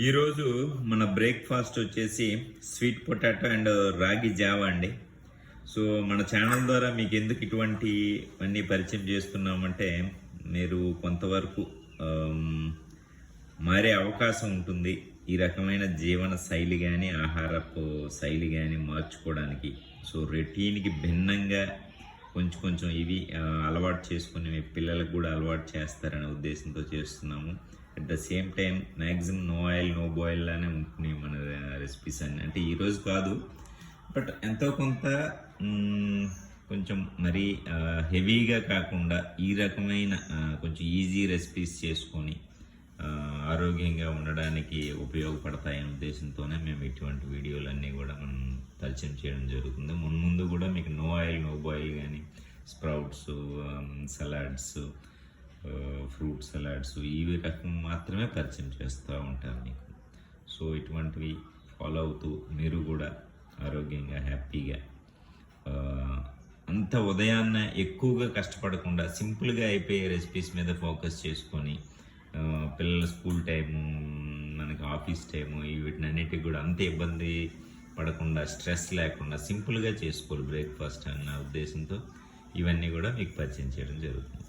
ఈరోజు మన బ్రేక్ఫాస్ట్ వచ్చేసి స్వీట్ పొటాటో అండ్ రాగి జావా అండి. సో మన ఛానల్ ద్వారా మీకు ఎందుకు ఇటువంటి అన్నీ పరిచయం చేస్తున్నామంటే మీరు కొంతవరకు మారే అవకాశం ఉంటుంది. ఈ రకమైన జీవన శైలి కానీ ఆహారపు శైలి కానీ మార్చుకోవడానికి. సో రొటీన్కి భిన్నంగా కొంచెం ఇవి అలవాటు చేసుకుని మీ పిల్లలకు కూడా అలవాటు చేస్తారనే ఉద్దేశంతో చేస్తున్నాము. At the same time maximum no oil no boil లానే ఉంటున్నాయి మన రెసిపీస్ అన్నీ. అంటే ఈరోజు కాదు, బట్ ఎంతో కొంత కొంచెం మరీ హెవీగా కాకుండా ఈ రకమైన కొంచెం ఈజీ రెసిపీస్ చేసుకొని ఆరోగ్యంగా ఉండడానికి ఉపయోగపడతాయనే ఉద్దేశంతోనే మేము ఇటువంటి వీడియోలన్నీ కూడా మనం పరిచయం చేయడం జరుగుతుంది. ముందు కూడా మీకు నో ఆయిల్ నో బాయిల్ కానీ స్ప్రౌట్స్, సలాడ్స్, ఫ్రూట్ సలాడ్స్ ఈ రకం మాత్రమే పరిచయం చేస్తూ ఉంటారు మీకు. సో ఇటువంటివి ఫాలో అవుతూ మీరు కూడా ఆరోగ్యంగా హ్యాపీగా అంత ఉదయాన్నే ఎక్కువగా కష్టపడకుండా సింపుల్గా అయిపోయే రెసిపీస్ మీద ఫోకస్ చేసుకొని పిల్లల స్కూల్ టైము, మనకి ఆఫీస్ టైము వీటినన్నిటికి కూడా అంత ఇబ్బంది పడకుండా స్ట్రెస్ లేకుండా సింపుల్గా చేసుకోవాలి బ్రేక్ఫాస్ట్ అన్న ఉద్దేశంతో ఇవన్నీ కూడా మీకు పరిచయం చేయడం జరుగుతుంది.